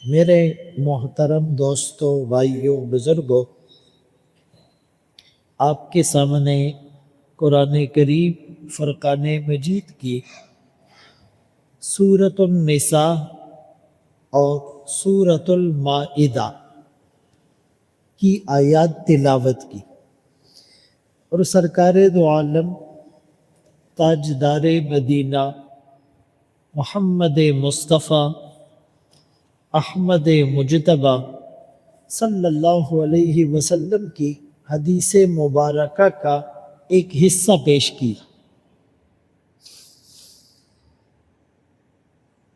میرے محترم دوستوں، بھائیوں، بزرگوں، آپ کے سامنے قرآن کریم فرقان مجید کی سورۃ النساء اور سورۃ المائدہ کی آیات تلاوت کی، اور سرکار دو عالم تاجدار مدینہ محمد مصطفیٰ احمد مجتبیٰ صلی اللہ علیہ وسلم کی حدیث مبارکہ کا ایک حصہ پیش کی۔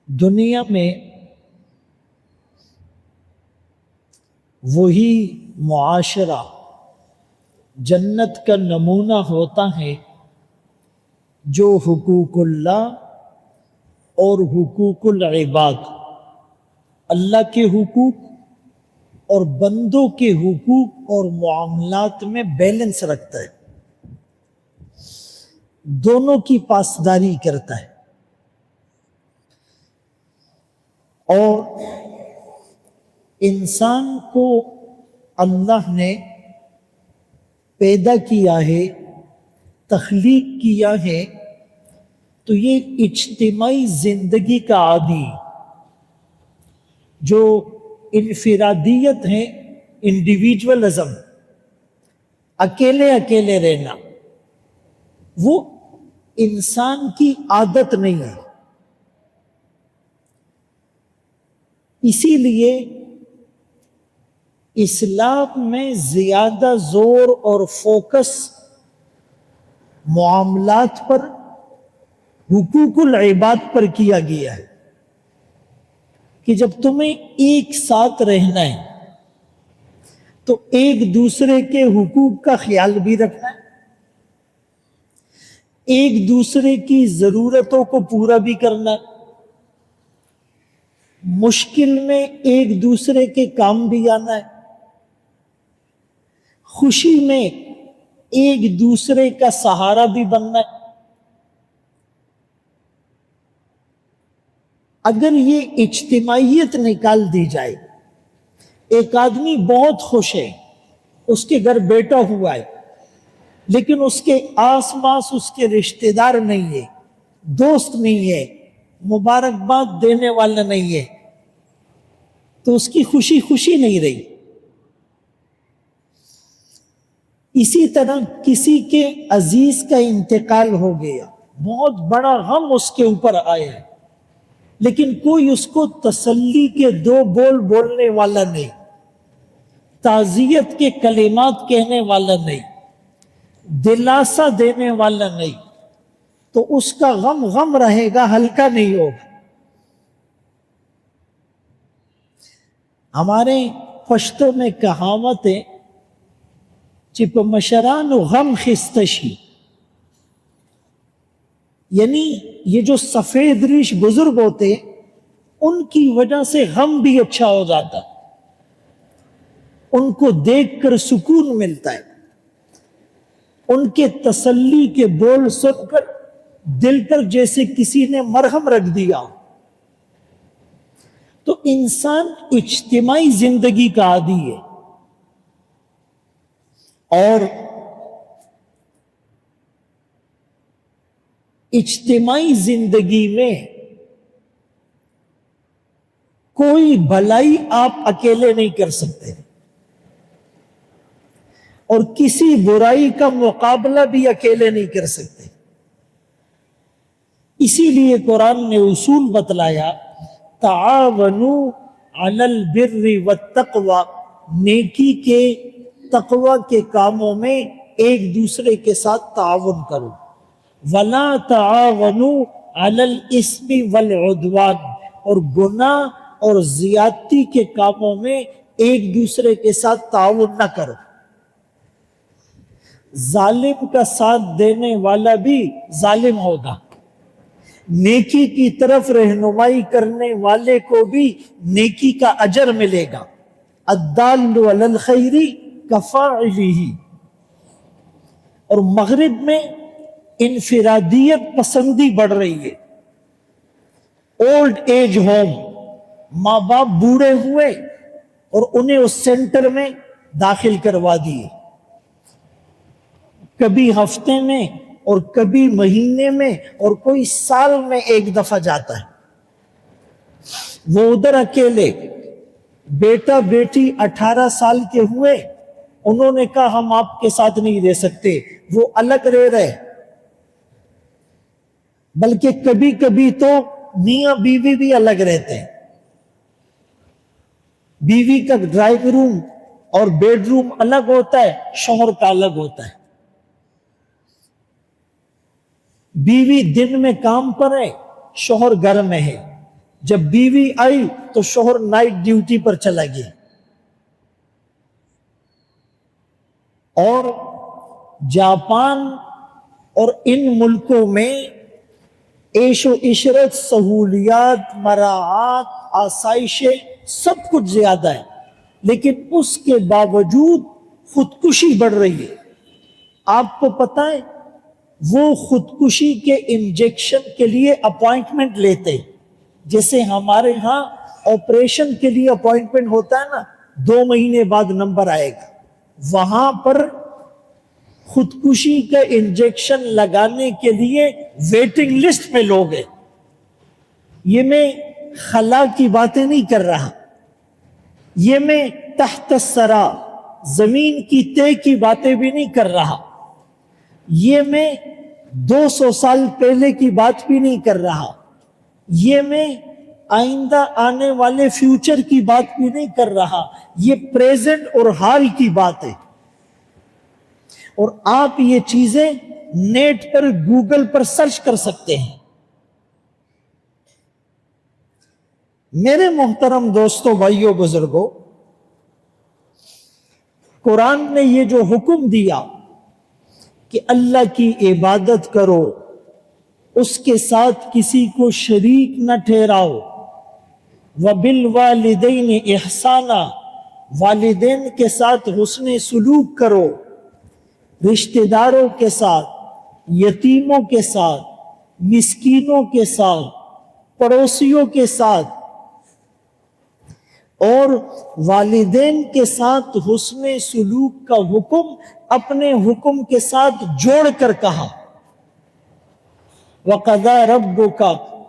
دنیا میں وہی معاشرہ جنت کا نمونہ ہوتا ہے جو حقوق اللہ اور حقوق العباد، اللہ کے حقوق اور بندوں کے حقوق اور معاملات میں بیلنس رکھتا ہے، دونوں کی پاسداری کرتا ہے۔ اور انسان کو اللہ نے پیدا کیا ہے، تخلیق کیا ہے، تو یہ اجتماعی زندگی کا عادی، جو انفرادیت ہے، انڈیویجولزم، اکیلے اکیلے رہنا، وہ انسان کی عادت نہیں ہے۔ اسی لیے اسلام میں زیادہ زور اور فوکس معاملات پر، حقوق العباد پر کیا گیا ہے کہ جب تمہیں ایک ساتھ رہنا ہے تو ایک دوسرے کے حقوق کا خیال بھی رکھنا ہے، ایک دوسرے کی ضرورتوں کو پورا بھی کرنا ہے، مشکل میں ایک دوسرے کے کام بھی آنا ہے، خوشی میں ایک دوسرے کا سہارا بھی بننا ہے۔ اگر یہ اجتماعیت نکال دی جائے، ایک آدمی بہت خوش ہے، اس کے گھر بیٹا ہوا ہے، لیکن اس کے آس پاس اس کے رشتہ دار نہیں ہے، دوست نہیں ہے، مبارکباد دینے والا نہیں ہے، تو اس کی خوشی خوشی نہیں رہی۔ اسی طرح کسی کے عزیز کا انتقال ہو گیا، بہت بڑا غم اس کے اوپر آیا ہے، لیکن کوئی اس کو تسلی کے دو بول بولنے والا نہیں، تعزیت کے کلمات کہنے والا نہیں، دلاسا دینے والا نہیں، تو اس کا غم غم رہے گا، ہلکا نہیں ہوگا۔ ہمارے پشتو میں کہاوت ہے، چپ مشران غم خستشی، یعنی یہ جو سفید ریش بزرگ ہوتے، ان کی وجہ سے غم بھی اچھا ہو جاتا، ان کو دیکھ کر سکون ملتا ہے، ان کے تسلی کے بول سن کر دل پر جیسے کسی نے مرہم رکھ دیا۔ تو انسان اجتماعی زندگی کا عادی ہے، اور اجتماعی زندگی میں کوئی بھلائی آپ اکیلے نہیں کر سکتے، اور کسی برائی کا مقابلہ بھی اکیلے نہیں کر سکتے۔ اسی لیے قرآن نے اصول بتلایا، تعاونوا علی البر والتقوی، نیکی کے، تقوی کے کاموں میں ایک دوسرے کے ساتھ تعاون کرو، ولا تعاونوا علی الاثم والعدوان، اور گناہ اور زیادتی کے کاموں میں ایک دوسرے کے ساتھ تعاون نہ کرو۔ ظالم کا ساتھ دینے والا بھی ظالم ہوگا، نیکی کی طرف رہنمائی کرنے والے کو بھی نیکی کا اجر ملے گا، الدال علی الخیر کفاعلہ۔ اور مغرب میں انفرادیت پسندی بڑھ رہی ہے، اولڈ ایج ہوم، ماں باپ بوڑھے ہوئے اور انہیں اس سینٹر میں داخل کروا دیے، کبھی ہفتے میں اور کبھی مہینے میں اور کوئی سال میں ایک دفعہ جاتا ہے، وہ ادھر اکیلے، بیٹا بیٹی 18 سال کے ہوئے، انہوں نے کہا ہم آپ کے ساتھ نہیں رہ سکتے، وہ الگ رہ رہے، بلکہ کبھی کبھی تو میاں بیوی بھی الگ رہتے ہیں، بیوی کا ڈرائنگ روم اور بیڈ روم الگ ہوتا ہے، شوہر کا الگ ہوتا ہے، بیوی دن میں کام پر ہے، شوہر گھر میں ہے، جب بیوی آئی تو شوہر نائٹ ڈیوٹی پر چلا گیا، اور جاپان اور ان ملکوں میں عیش و عشرت، سہولیات، مراعات، آسائشیں سب کچھ زیادہ ہے، لیکن اس کے باوجود خودکشی بڑھ رہی ہے۔ آپ کو پتہ ہے وہ خودکشی کے انجیکشن کے لیے اپوائنٹمنٹ لیتے، جیسے ہمارے ہاں آپریشن کے لیے اپوائنٹمنٹ ہوتا ہے نا، 2 مہینے بعد نمبر آئے گا، وہاں پر خودکشی کا انجیکشن لگانے کے لیے ویٹنگ لسٹ میں لوگ ہیں۔ یہ میں خلا کی باتیں نہیں کر رہا، یہ میں تحت الثری، زمین کی تہ کی باتیں بھی نہیں کر رہا، یہ میں 200 سال پہلے کی بات بھی نہیں کر رہا، یہ میں آئندہ آنے والے فیوچر کی بات بھی نہیں کر رہا، یہ پریزنٹ اور حال کی بات ہے۔ اور آپ یہ چیزیں نیٹ پر، گوگل پر سرچ کر سکتے ہیں۔ میرے محترم دوستوں، بھائیوں، بزرگوں، قرآن نے یہ جو حکم دیا کہ اللہ کی عبادت کرو، اس کے ساتھ کسی کو شریک نہ ٹھہراؤ، وَبِالْوَالِدَيْنِ إِحْسَانًا، والدین کے ساتھ حسن سلوک کرو، رشتہ داروں کے ساتھ، یتیموں کے ساتھ، مسکینوں کے ساتھ، پڑوسیوں کے ساتھ، اور والدین کے ساتھ حسن سلوک کا حکم اپنے حکم کے ساتھ جوڑ کر کہا، وَقَضَىٰ رَبُّكَ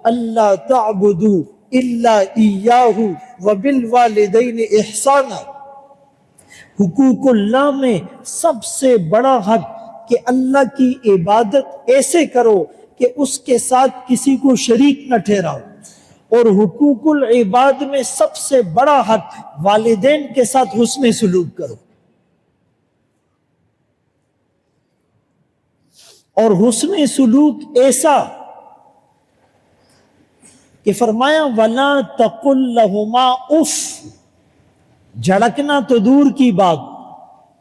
أَلَّا تَعْبُدُوا إِلَّا إِيَّاهُ وَبِالْوَالِدَيْنِ إِحْسَانًا۔ حقوق اللہ میں سب سے بڑا حق کہ اللہ کی عبادت ایسے کرو کہ اس کے ساتھ کسی کو شریک نہ ٹھہراؤ، اور حقوق العباد میں سب سے بڑا حق والدین کے ساتھ حسن سلوک کرو، اور حسن سلوک ایسا کہ فرمایا وَلَا تَقُلْ لَهُمَا اُفٍّ، جھڑکنا تو دور کی بات،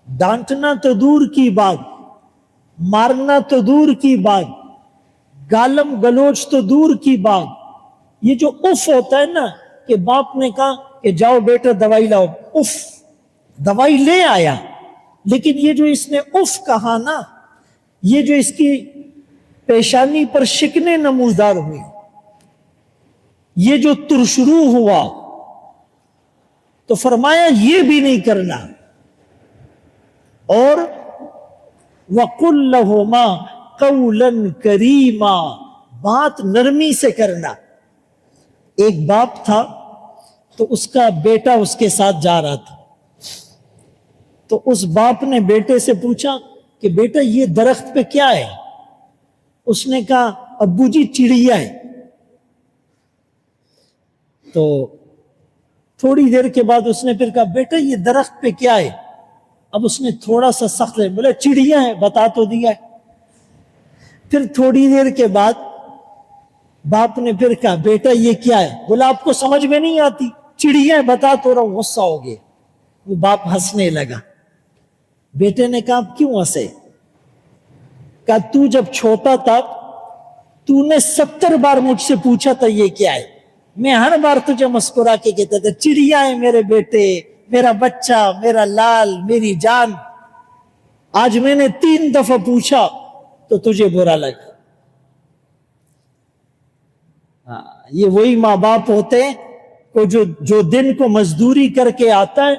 ڈانٹنا تو دور کی بات، مارنا تو دور کی بات، گالم گلوچ تو دور کی بات، یہ جو اف ہوتا ہے نا کہ باپ نے کہا کہ جاؤ بیٹا دوائی لاؤ، اف، دوائی لے آیا، لیکن یہ جو اس نے اف کہا نا، یہ جو اس کی پیشانی پر شکنیں نمودار ہوئی، یہ جو ترشرو ہوا، تو فرمایا یہ بھی نہیں کرنا، اور وَقُلْ لَهُمَا قَوْلًا كَرِيمًا، بات نرمی سے کرنا۔ ایک باپ تھا تو اس کا بیٹا اس کے ساتھ جا رہا تھا، تو اس باپ نے بیٹے سے پوچھا کہ بیٹا یہ درخت پہ کیا ہے؟ اس نے کہا ابو جی چڑیا ہے۔ تو تھوڑی دیر کے بعد اس نے پھر کہا بیٹا یہ درخت پہ کیا ہے؟ اب اس نے تھوڑا سا سخت ہے، بولے چڑیا ہے، بتا تو دیا ہے۔ پھر تھوڑی دیر کے بعد باپ نے پھر کہا بیٹا یہ کیا ہے؟ بولا آپ کو سمجھ میں نہیں آتی، چڑیا ہے بتا تو رہا ہوں۔ غصہ ہو گیا، وہ باپ ہنسنے لگا۔ بیٹے نے کہا آپ کیوں ہنسے؟ کہا تو جب چھوٹا تھا تو نے 70 بار مجھ سے پوچھا تھا یہ کیا ہے، میں ہر بار تجھے مسکرا کے کہتا تھا چڑیا ہے میرے بیٹے، میرا بچہ، میرا لال، میری جان۔ آج میں نے 3 دفعہ پوچھا تو تجھے برا لگا۔ یہ وہی ماں باپ ہوتے ہیں جو دن کو مزدوری کر کے آتا ہے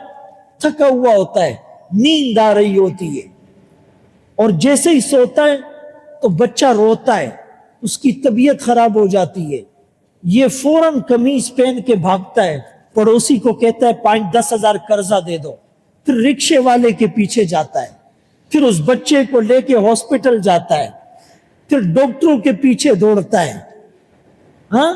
تھکا ہوا ہوتا ہے، نیند آ رہی ہوتی ہے، اور جیسے ہی سوتا ہے تو بچہ روتا ہے، اس کی طبیعت خراب ہو جاتی ہے، یہ فوراً قمیض پہن کے بھاگتا ہے، پڑوسی کو کہتا ہے 5-10 ہزار قرضہ دے دو، پھر رکشے والے کے پیچھے جاتا ہے، پھر اس بچے کو لے کے ہاسپٹل جاتا ہے، پھر ڈاکٹروں کے پیچھے دوڑتا ہے، ہاں،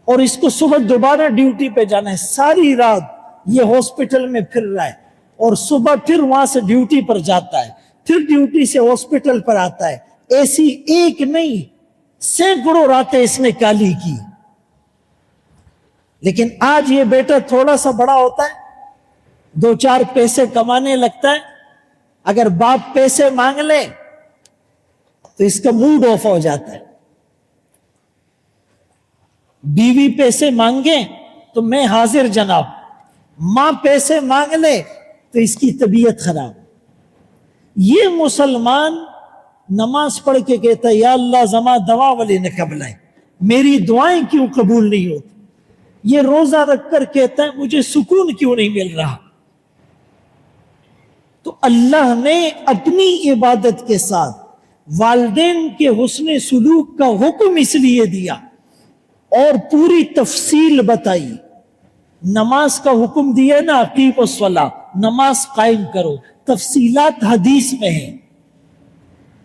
اور اس کو صبح دوبارہ ڈیوٹی پہ جانا ہے، ساری رات یہ ہاسپٹل میں پھر رہا ہے، اور صبح پھر وہاں سے ڈیوٹی پر جاتا ہے، پھر ڈیوٹی سے ہاسپٹل پر آتا ہے، ایسی ایک نہیں سینکڑوں راتیں اس نے کالی کی۔ لیکن آج یہ بیٹا تھوڑا سا بڑا ہوتا ہے، 2-4 پیسے کمانے لگتا ہے، اگر باپ پیسے مانگ لے تو اس کا موڈ آف ہو جاتا ہے، بیوی پیسے مانگے تو میں حاضر جناب، ماں پیسے مانگ لے تو اس کی طبیعت خراب۔ یہ مسلمان نماز پڑھ کے کہتا ہے یا اللہ زما دوا والی نے قبل ہے، میری دعائیں کیوں قبول نہیں ہوتی؟ یہ روزہ رکھ کر کہتا ہے مجھے سکون کیوں نہیں مل رہا؟ تو اللہ نے اپنی عبادت کے ساتھ والدین کے حسن سلوک کا حکم اس لیے دیا اور پوری تفصیل بتائی۔ نماز کا حکم دیا نا، اقیموا الصلاۃ، نماز قائم کرو، تفصیلات حدیث میں ہیں،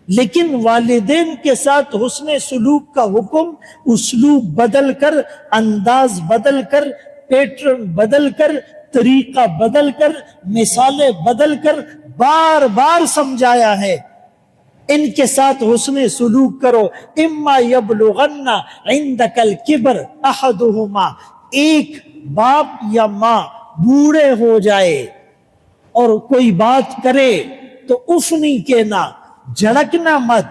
لیکن والدین کے ساتھ حسن سلوک کا حکم اسلوب بدل کر، انداز بدل کر، پیٹرن بدل کر، طریقہ بدل کر، مثالیں بدل کر بار بار سمجھایا ہے۔ ان کے ساتھ حسن سلوک کرو۔ اما یبلغن عندک الکبر احدہما، ایک باپ یا ماں بوڑھے ہو جائے اور کوئی بات کرے تو اف نہیں کہنا، جھڑکنا مت،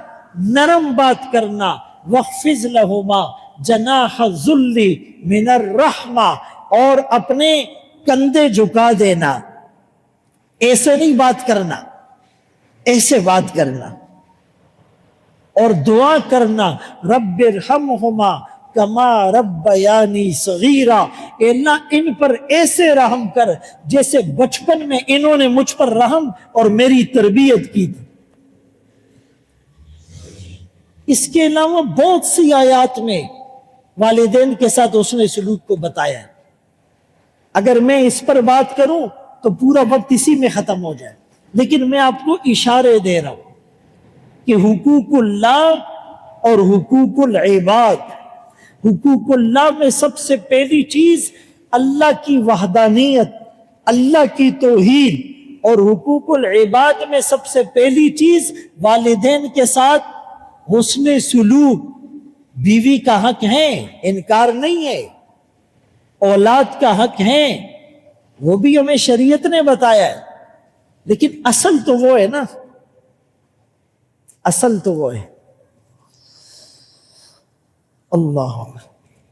نرم بات کرنا۔ وَخْفِضْ لَهُمَا جَنَاحَ الذُّلِّ مِنَ الرَّحْمَةِ، اور اپنے کندھے جھکا دینا، ایسے نہیں بات کرنا، ایسے بات کرنا، اور دعا کرنا رب ارحمہما کما ربیانی صغیرا، اے اللہ ان پر ایسے رحم کر جیسے بچپن میں انہوں نے مجھ پر رحم اور میری تربیت کی تھی۔ اس کے علاوہ بہت سی آیات میں والدین کے ساتھ حسن سلوک کو بتایا ہے۔ اگر میں اس پر بات کروں تو پورا وقت اسی میں ختم ہو جائے، لیکن میں آپ کو اشارے دے رہا ہوں کہ حقوق اللہ اور حقوق العباد۔ حقوق اللہ میں سب سے پہلی چیز اللہ کی وحدانیت، اللہ کی توحید، اور حقوق العباد میں سب سے پہلی چیز والدین کے ساتھ حسن سلوک۔ بیوی کا حق ہے، انکار نہیں ہے، اولاد کا حق ہے، وہ بھی ہمیں شریعت نے بتایا ہے، لیکن اصل تو وہ ہے نا، اصل تو وہ ہے۔ اللہ،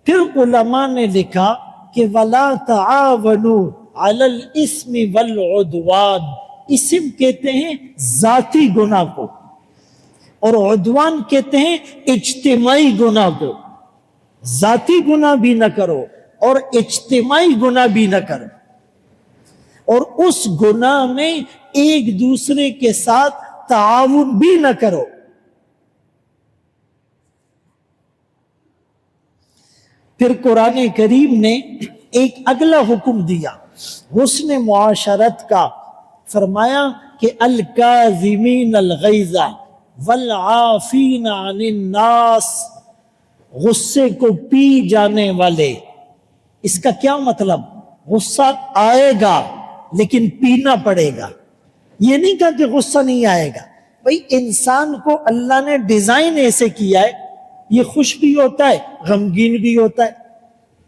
پھر علماء نے لکھا کہ وَلَا تَعَاوَنُوا عَلَى الْإِثْمِ وَالْعُدْوَانِ، اسم کہتے ہیں ذاتی گناہ کو، اور عدوان کہتے ہیں اجتماعی گناہ کو۔ ذاتی گناہ بھی نہ کرو اور اجتماعی گناہ بھی نہ کرو، اور اس گناہ میں ایک دوسرے کے ساتھ تعاون بھی نہ کرو۔ پھر قرآن کریم نے ایک اگلا حکم دیا حسن معاشرت کا، فرمایا کہ الکاظمین الغیظ والعافین عن الناس، غصے کو پی جانے والے۔ اس کا کیا مطلب؟ غصہ آئے گا لیکن پینا پڑے گا۔ یہ نہیں کہا کہ غصہ نہیں آئے گا، بھئی انسان کو اللہ نے ڈیزائن ایسے کیا ہے، یہ خوش بھی ہوتا ہے، غمگین بھی ہوتا ہے،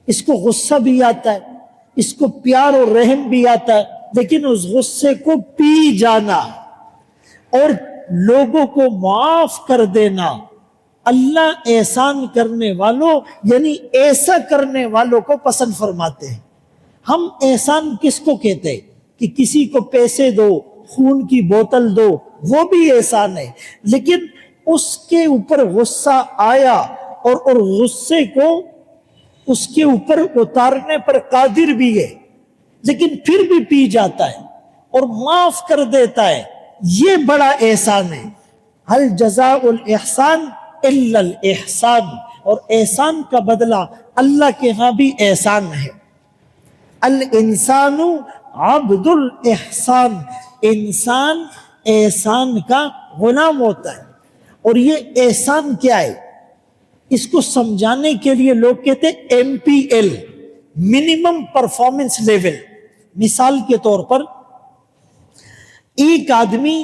اس کو غصہ بھی آتا ہے، اس کو پیار اور رحم بھی آتا ہے، لیکن اس غصے کو پی جانا اور لوگوں کو معاف کر دینا۔ اللہ احسان کرنے والوں یعنی ایسا کرنے والوں کو پسند فرماتے ہیں۔ ہم احسان کس کو کہتے ہیں؟ کہ کسی کو پیسے دو، خون کی بوتل دو، وہ بھی احسان ہے، لیکن اس کے اوپر غصہ آیا اور غصے کو اس کے اوپر اتارنے پر قادر بھی ہے، لیکن پھر بھی پی جاتا ہے اور معاف کر دیتا ہے، یہ بڑا احسان ہے۔ ہل جزاء الاحسان الا الاحسان، اور احسان کا بدلہ اللہ کے ہاں بھی احسان ہے۔ الانسان عبد الاحسان، انسان احسان کا غلام ہوتا ہے۔ اور یہ احسان کیا ہے، اس کو سمجھانے کے لیے لوگ کہتے ہیں MPL، منیمم پرفارمنس لیول۔ مثال کے طور پر ایک آدمی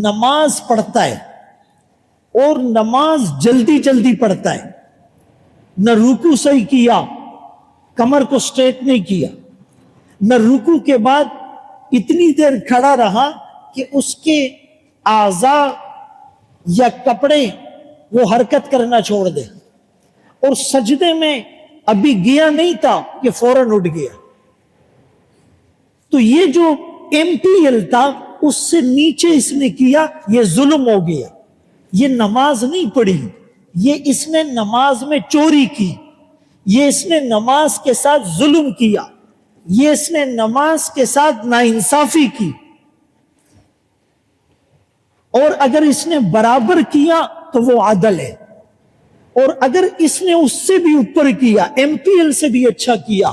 نماز پڑھتا ہے اور نماز جلدی جلدی پڑھتا ہے، نہ رکوع صحیح کیا، کمر کو سٹریٹ نہیں کیا، نہ رکوع کے بعد اتنی دیر کھڑا رہا کہ اس کے اعضاء یا کپڑے وہ حرکت کرنا چھوڑ دے، اور سجدے میں ابھی گیا نہیں تھا کہ فوراً اٹھ گیا۔ تو یہ جو MPL تھا اس سے نیچے اس نے کیا، یہ ظلم ہو گیا۔ یہ نماز نہیں پڑھی، یہ اس نے نماز میں چوری کی، یہ اس نے نماز کے ساتھ ظلم کیا، یہ اس نے نماز کے ساتھ ناانصافی کی۔ اور اگر اس نے برابر کیا تو وہ عدل ہے، اور اگر اس نے اس سے بھی اوپر کیا، MPL سے بھی اچھا کیا،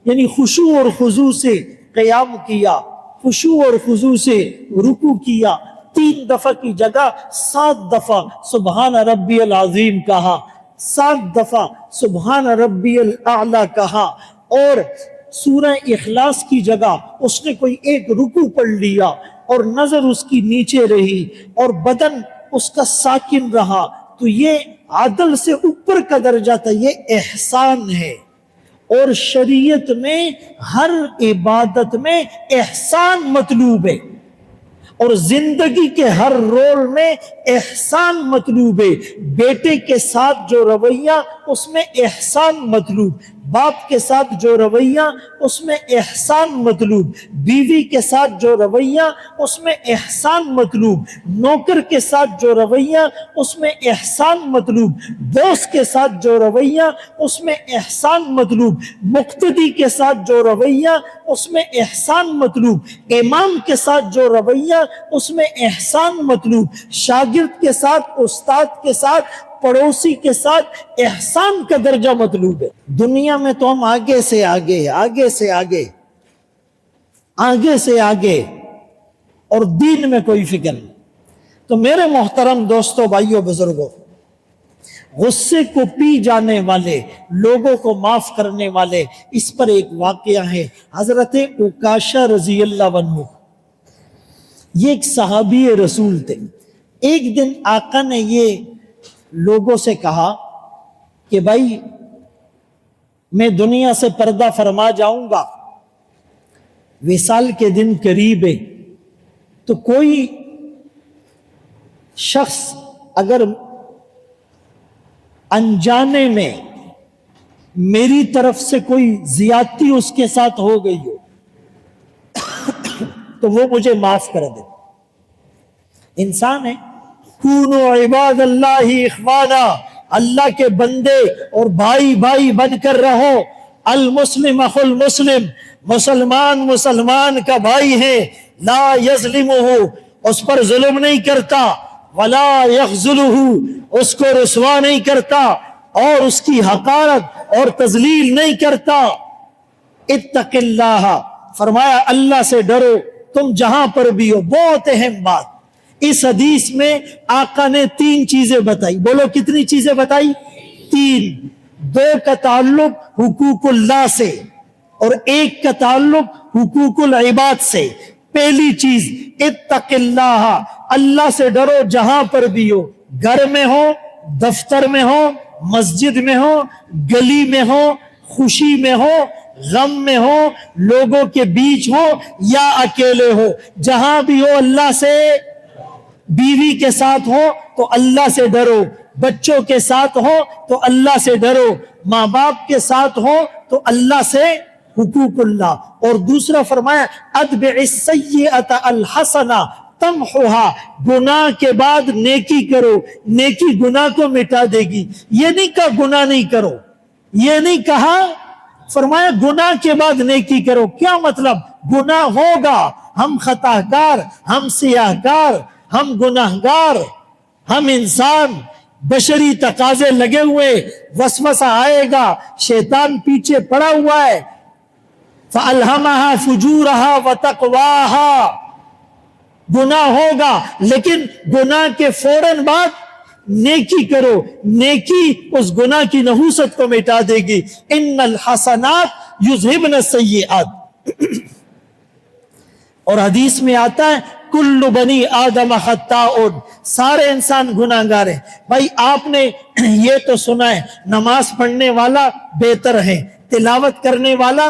یعنی خشوع اور خضوع سے قیام کیا، خشوع اور خضوع سے رکوع کیا، 3 دفعہ کی جگہ 7 دفعہ سبحان ربی العظیم کہا، 7 دفعہ سبحان ربی الاعلی کہا، اور سورہ اخلاص کی جگہ اس نے کوئی ایک رکوع پڑھ لیا اور نظر اس کی نیچے رہی اور بدن اس کا ساکن رہا، تو یہ عدل سے اوپر کا درجہ تھا، یہ احسان ہے۔ اور شریعت میں ہر عبادت میں احسان مطلوب ہے، اور زندگی کے ہر رول میں احسان مطلوب ہے۔ بیٹے کے ساتھ جو رویہ اس میں احسان مطلوب، باپ کے ساتھ جو رویہ اس میں احسان مطلوب، بیوی کے ساتھ جو رویہ اس میں احسان مطلوب، نوکر کے ساتھ جو رویہ اس میں احسان مطلوب، دوست کے ساتھ جو رویہ اس میں احسان مطلوب، مقتدی کے ساتھ جو رویہ اس میں احسان مطلوب، امام کے ساتھ جو رویہ اس میں احسان مطلوب، شاگرد کے ساتھ، استاد کے ساتھ، پڑوسی کے ساتھ احسان کا درجہ مطلوب ہے۔ دنیا میں تو ہم آگے سے آگے، آگے سے آگے، آگے سے آگے، اور دین میں کوئی فکر نہیں۔ تو میرے محترم دوستوں، بھائیوں، بزرگوں، غصے کو پی جانے والے، لوگوں کو معاف کرنے والے، اس پر ایک واقعہ ہے۔ حضرت عکاشہ رضی اللہ عنہ، یہ ایک صحابی رسول تھے۔ ایک دن آقا نے یہ لوگوں سے کہا کہ بھائی میں دنیا سے پردہ فرما جاؤں گا، وصال کے دن قریب ہے، تو کوئی شخص اگر انجانے میں میری طرف سے کوئی زیادتی اس کے ساتھ ہو گئی ہو تو وہ مجھے معاف کر دے۔ انسان ہے، کونو عباد اللہ اخوانا، اللہ کے بندے اور بھائی بھائی بن کر رہو۔ المسلم اخو المسلم، مسلمان مسلمان کا بھائی ہے، لا یظلمہ، اس پر ظلم نہیں کرتا، ولا یخذلہ، اس کو رسوا نہیں کرتا اور اس کی حقارت اور تذلیل نہیں کرتا۔ اتق اللہ، فرمایا اللہ سے ڈرو تم جہاں پر بھی ہو۔ بہت اہم بات، اس حدیث میں آقا نے 3 چیزیں بتائی۔ بولو کتنی چیزیں بتائی؟ 3۔ 2 کا تعلق حقوق اللہ سے اور 1 کا تعلق حقوق العباد سے۔ پہلی چیز اتق اللہ، اللہ سے ڈرو جہاں پر بھی ہو، گھر میں ہو، دفتر میں ہو، مسجد میں ہو، گلی میں ہو، خوشی میں ہو، غم میں ہو، لوگوں کے بیچ ہو یا اکیلے ہو، جہاں بھی ہو اللہ سے۔ بیوی کے ساتھ ہو تو اللہ سے ڈرو، بچوں کے ساتھ ہو تو اللہ سے ڈرو، ماں باپ کے ساتھ ہو تو اللہ سے، حقوق اللہ۔ اور دوسرا فرمایا اتبع السیئۃ الحسنہ تمحها، گناہ کے بعد نیکی کرو، نیکی گناہ کو مٹا دے گی۔ یہ نہیں کہا گناہ نہیں کرو، یہ نہیں کہا، فرمایا گناہ کے بعد نیکی کرو. کیا مطلب؟ گناہ ہوگا، ہم خطا کار، ہم سیاہ کار، ہم گناہ گار، ہم انسان، بشری تقاضے لگے ہوئے، وسوسہ آئے گا، شیطان پیچھے پڑا ہوا ہے. فَأَلْهَمَهَا فُجُورَهَا وَتَقْوَاهَا. گناہ ہوگا، لیکن گناہ کے فوراً بعد نیکی کرو. نیکی اس گناہ کی نحوست کو مٹا دے گی. ان الحسنات یذہبن السیئات. اور حدیث میں آتا ہے کل بنی آدم خطاؤن، سارے انسان گناہ گار ہیں. بھائی آپ نے یہ تو سنا ہے نماز پڑھنے والا بہتر ہے، تلاوت کرنے والا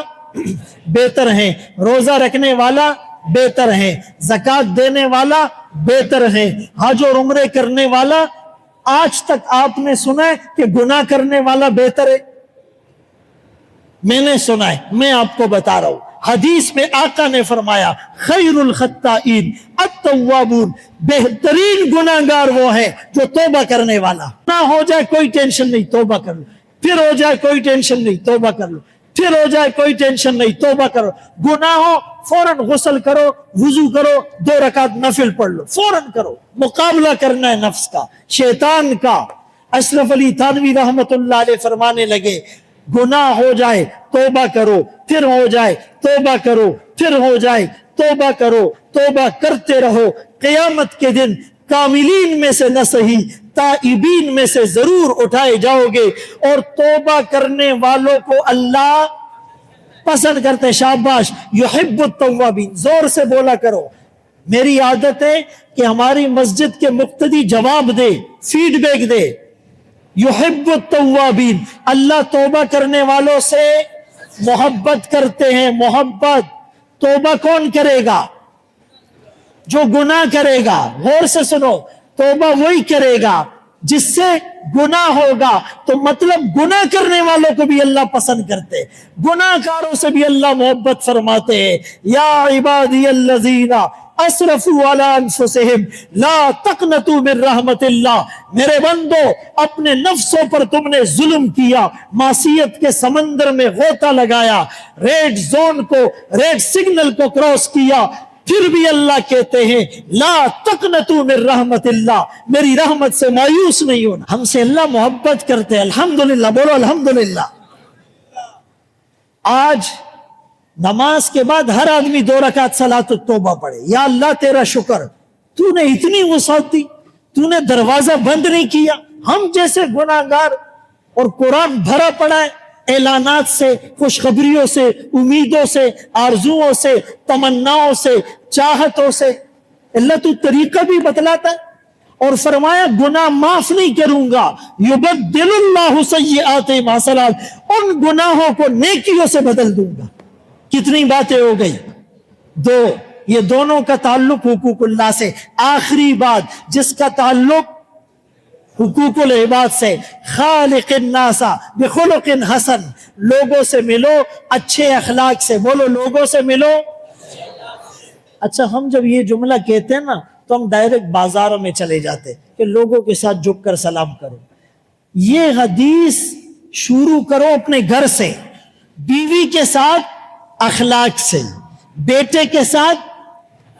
بہتر ہے، روزہ رکھنے والا بہتر ہے، زکوٰۃ دینے والا بہتر ہے، حج اور عمرے کرنے والا. آج تک آپ نے سنا ہے کہ گناہ کرنے والا بہتر ہے؟ میں نے سنا ہے، میں آپ کو بتا رہا ہوں. حدیث میں آقا نے فرمایا خیر الخطائین التوابون، بہترین گناہ گار وہ ہے جو توبہ کرنے والا. نہ ہو جائے کوئی ٹینشن نہیں، توبہ کر لو. پھر ہو جائے کوئی ٹینشن نہیں، توبہ کر لو. پھر ہو جائے کوئی ٹینشن نہیں، توبہ کرو. گناہ ہو فوراً غسل کرو، وضو کرو، 2 رکعت نفل پڑھ لو، فوراً کرو. مقابلہ کرنا ہے نفس کا، شیطان کا. اشرف علی تھانوی رحمت اللہ علیہ فرمانے لگے گناہ ہو جائے توبہ کرو، پھر ہو جائے توبہ کرو، پھر ہو جائے توبہ کرو، توبہ کرتے رہو. قیامت کے دن کاملین میں سے نہ صحیح تائبین میں سے ضرور اٹھائے جاؤ گے. اور توبہ کرنے والوں کو اللہ پسند کرتے. شاباش، یحب التوابین. زور سے بولا کرو. میری عادت ہے کہ ہماری مسجد کے مقتدی جواب دے، فیڈ بیک دے. یحب التوابین، اللہ توبہ کرنے والوں سے محبت کرتے ہیں. محبت. توبہ کون کرے گا؟ جو گناہ کرے گا. غور سے سنو، توبہ وہی کرے گا جس سے گناہ ہوگا. تو مطلب گناہ کرنے والوں کو بھی اللہ پسند کرتے، گناہ کاروں سے بھی اللہ محبت فرماتے ہیں. یا عبادی الذین اسرفوا علی انفسہم لا تقنطوا من رحمت اللہ. میرے بندو، اپنے نفسوں پر تم نے ظلم کیا، معصیت کے سمندر میں غوطہ لگایا، ریڈ زون کو، ریڈ سگنل کو کراس کیا، پھر بھی اللہ کہتے ہیں لا تقنطوا من رحمت اللہ، میری رحمت سے مایوس نہیں ہونا. ہم سے اللہ محبت کرتے ہیں. الحمدللہ، بولو الحمدللہ. آج نماز کے بعد ہر آدمی 2 رکعت صلاۃ التوبہ پڑھے. یا اللہ تیرا شکر، تو نے اتنی وسعت دی، تو نے دروازہ بند نہیں کیا. ہم جیسے گناہ گار، اور قرآن بھرا پڑا ہے اعلانات سے، خوشخبریوں سے، امیدوں سے، آرزوؤں سے، تمناؤں سے، چاہتوں سے. اللہ تو طریقہ بھی بتلاتا ہے اور فرمایا گناہ معاف نہیں کروں گا. یبدل اللہ سیئاتہم حسنات، ان گناہوں کو نیکیوں سے بدل دوں گا. کتنی باتیں ہو گئی؟ 2. یہ دونوں کا تعلق حقوق اللہ سے. آخری بات جس کا تعلق حقوق العباد سے، خالق الناس بخلق حسن. لوگوں سے ملو اچھے اخلاق سے. بولو لوگوں سے ملو. اچھا، ہم جب یہ جملہ کہتے ہیں نا تو ہم ڈائریکٹ بازاروں میں چلے جاتے کہ لوگوں کے ساتھ جھک کر سلام کرو. یہ حدیث شروع کرو اپنے گھر سے، بیوی کے ساتھ اخلاق سے، بیٹے کے ساتھ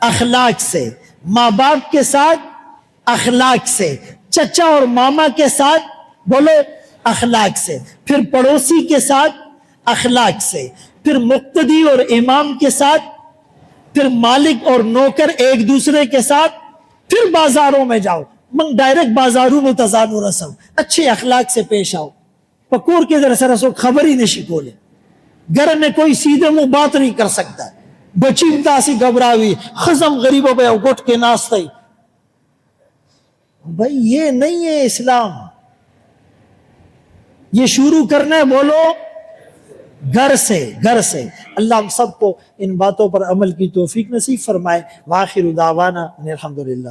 اخلاق سے، ماں باپ کے ساتھ اخلاق سے، چچا اور ماما کے ساتھ بولو اخلاق سے، پھر پڑوسی کے ساتھ اخلاق سے، پھر مقتدی اور امام کے ساتھ، پھر مالک اور نوکر ایک دوسرے کے ساتھ، پھر بازاروں میں جاؤ. من ڈائریکٹ بازاروں میں تزانو رسم، اچھے اخلاق سے پیش آؤ. پکور کے در سرسو خبر ہی نشی کولے، گھر میں کوئی سیدھے منہ بات نہیں کر سکتا. بچیمتا سی گھبراوی، خزم غریبوں پہ گھٹ کے ناستے. بھائی یہ نہیں ہے اسلام. یہ شروع کرنا ہے بولو گھر سے. گھر سے. اللہ ہم سب کو ان باتوں پر عمل کی توفیق نصیب فرمائے. وآخر دعوانا ان الحمدللہ.